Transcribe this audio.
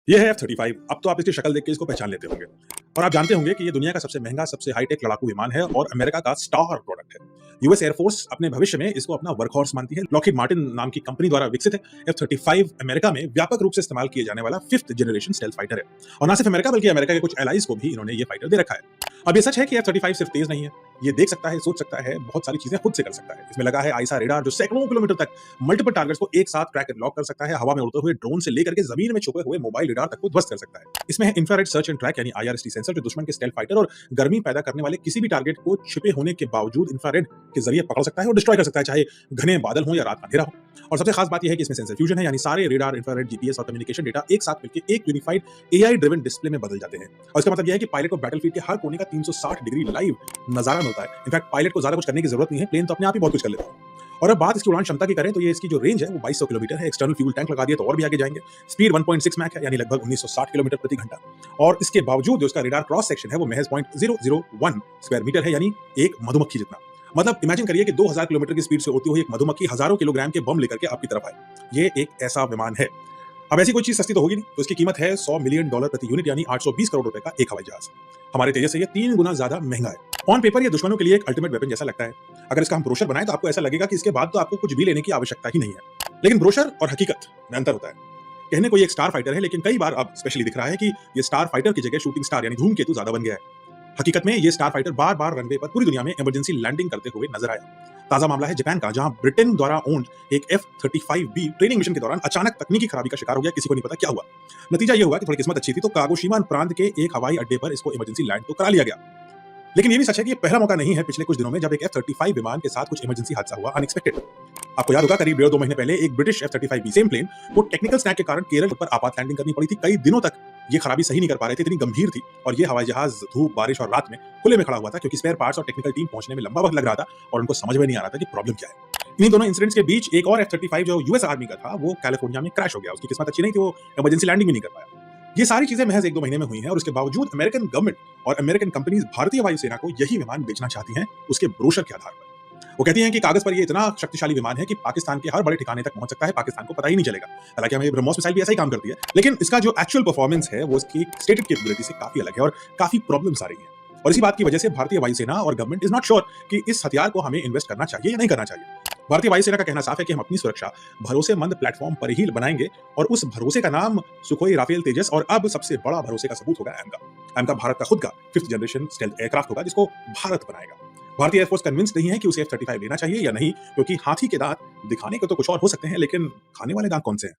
ये है F-35। अब तो आप इसकी शक्ल देख के इसको पहचान लेते होंगे और आप जानते होंगे कि ये दुनिया का सबसे महंगा, सबसे हाईटेक लड़ाकू विमान है और अमेरिका का स्टार प्रोडक्ट है। यूएस एयरफोर्स अपने भविष्य में इसको अपना वर्कहॉर्स मानती है। लॉकहीड मार्टिन नाम की कंपनी द्वारा विकसित है। F-35 अमेरिका में व्यापक रूप से इस्तेमाल किए जाने वाला 5th जनरेशन स्टेल्थ फाइटर है और न सिर्फ अमेरिका बल्कि अमेरिका के कुछ एलाइज को भी इन्होंने ये फाइटर दे रखा है। अब ये सच है कि F-35 सिर्फ तेज नहीं है, ये देख सकता है, सोच सकता है, बहुत सारी चीजें खुद से कर सकता है। इसमें लगा है आईसा रेडार जो सैकड़ों किलोमीटर तक मल्टीपल टारगेट्स को एक साथ ट्रैक एंड लॉक कर सकता है। हवा में उड़ते हुए ड्रोन से लेकर के जमीन में छुपे हुए मोबाइल रेडार तक को ध्वस्त कर सकता है। इसमें है इंफ्रारेड सर्च एंड ट्रैक यानी IRST सेंसर जो दुश्मन के स्टेल्थ फाइटर और गर्मी पैदा करने वाले किसी भी टारगेट को छिपे होने के बावजूद इंफ्रारेड के जरिए पकड़ सकता है और डिस्ट्रॉय कर सकता है, चाहे घने बादल हो या रात का अंधेरा हो। और सबसे खास बात यह है कि इसमें सेंसर फ्यूजन है यानी सारे रेडार, इंफ्रारेड, जीपीएस और कम्युनिकेशन डेटा एक साथ मिलकर एक यूनिफाइड AI ड्रिवन डिस्प्ले में बदल जाते हैं। और इसका मतलब यह है कि पायलट को बैटलफील्ड के हर कोने का 360 डिग्री लाइव नजारा मिलता है। इनफैक्ट पायलट को ज्यादा कुछ करने की जरूरत नहीं है, प्लेन तो अपने आप ही बहुत कुछ कर लेता है। और अब बात इसकी उड़ान क्षमता की करें तो ये इसकी जो रेंज है वो 2200 किलोमीटर है। एक्सटर्नल फ्यूल टैंक लगा दिया तो और भी आगे जाएंगे। स्पीड 1.6 मैक है यानी लगभग 1960 किलोमीटर प्रति घंटा। और इसके बावजूद जो इसका रेडार क्रॉस सेक्शन है वो महज 0.001 स्क्वायर मीटर है यानी एक मधुमक्खी जितना। मतलब इमेजिन करिए कि 2000 किलोमीटर की स्पीड से उड़ती हुई एक मधुमक्खी हजारों किलोग्राम के बम लेकर के आपकी तरफ आए। ये एक ऐसा विमान है। अब ऐसी कोई चीज सस्ती तो होगी नहीं, तो इसकी कीमत है $100 मिलियन प्रति यूनिट यानी 820 करोड़ रुपए का एक हवाई जहाज। हमारे तेजस से ये 3 गुना ज्यादा महंगा है। ऑन पेपर ये दुश्मनों के लिए एक अल्टीमेट वेपन जैसा लगता है। अगर इसका हम ब्रोशर बनाएं तो आपको ऐसा लगेगा कि इसके बाद तो आपको कुछ भी लेने की आवश्यकता ही नहीं है। लेकिन ब्रोशर और हकीकत में अंतर होता है। कहने को ये एक स्टार फाइटर है, लेकिन कई बार अब स्पेशली दिख रहा है कि ये स्टार फाइटर की जगह शूटिंग स्टार यानी धूमकेतु ज्यादा बन गया है। हकीकत में ये स्टार फाइटर बार बार रनवे पर पूरी दुनिया में इमरजेंसी लैंडिंग करते हुए नजर आया। ताजा मामला है जापान का, जहां ब्रिटेन द्वारा ओन्ड एक F-35B ट्रेनिंग मिशन के दौरान अचानक तकनीकी खराबी का शिकार हो गया। किसी को नहीं पता क्या हुआ। नतीजा ये हुआ कि थोड़ी किस्मत अच्छी थी तो कागोशिमा प्रांत के एक हवाई अड्डे पर इसको इमरजेंसी लैंड तो करा लिया गया। लेकिन ये भी सच है कि ये पहला मौका नहीं है पिछले कुछ दिनों में जब एक F-35 विमान के साथ कुछ इमरजेंसी हादसा हुआ अनएक्सपेक्टेड। आपको याद होगा करीब 1.5-2 महीने पहले एक ब्रिटिश F-35B सेम प्लेन को टेक्निकल स्नैक के कारण केरल पर आपात लैंडिंग करनी पड़ी थी। कई दिनों तक ये खराबी सही नहीं कर पा रहे थे, इतनी गंभीर थी। और ये हवाई जहाज धूप, बारिश और रात में खुले में खड़ा हुआ था क्योंकि स्पेयर पार्ट्स और टेक्निकल टीम पहुंचने में लंबा वक्त लग रहा था और उनको समझ में नहीं आ रहा था कि प्रॉब्लम क्या है। इन्हीं दोनों इंसिडेंट्स के बीच एक और F-35 जो यूएस आर्मी का था वो कैलिफोर्निया में क्रैश हो गया। उसकी किस्मत अच्छी नहीं थी, वो इमरजेंसी लैंडिंग भी नहीं कर पाया। ये सारी चीजें महज 1-2 महीने में हुई हैं और उसके बावजूद अमेरिकन गवर्नमेंट और अमेरिकन कंपनीज भारतीय वायुसेना को यही विमान बेचना चाहती हैं उसके ब्रोशर के आधार पर। वो कहती हैं कि कागज पर ये इतना शक्तिशाली विमान है कि पाकिस्तान के हर बड़े ठिकाने तक पहुंच सकता है, पाकिस्तान को पता ही नहीं चलेगा। हालांकि हमें ब्रह्मोस मिसाइल भी ऐसा ही काम करती है, लेकिन इसका जो एक्चुअल परफॉर्मेंस है वो इसकी स्टेटेड कैपेबिलिटी से काफी अलग है और काफी प्रॉब्लम्स आ रही हैं। और इसी बात की वजह से भारतीय वायुसेना और गवर्नमेंट इज नॉट श्योर कि इस हथियार को हमें इन्वेस्ट करना चाहिए या नहीं करना चाहिए। भारतीय वायुसेना का कहना साफ है कि हम अपनी सुरक्षा भरोसेमंद प्लेटफॉर्म पर ही बनाएंगे और उस भरोसे का नाम सुखोई, राफेल, तेजस और अब सबसे बड़ा भरोसे का सबूत होगा AMCA। AMCA भारत का खुद का 5th जनरेशन स्टेल्थ एयरक्राफ्ट होगा जिसको भारत बनाएगा। भारतीय एयरफोर्स कन्विंस नहीं है कि उसे F-35 लेना चाहिए या नहीं, क्योंकि हाथी के दांत दिखाने को तो कुछ और हो सकते हैं, लेकिन खाने वाले दांत कौन से हैं?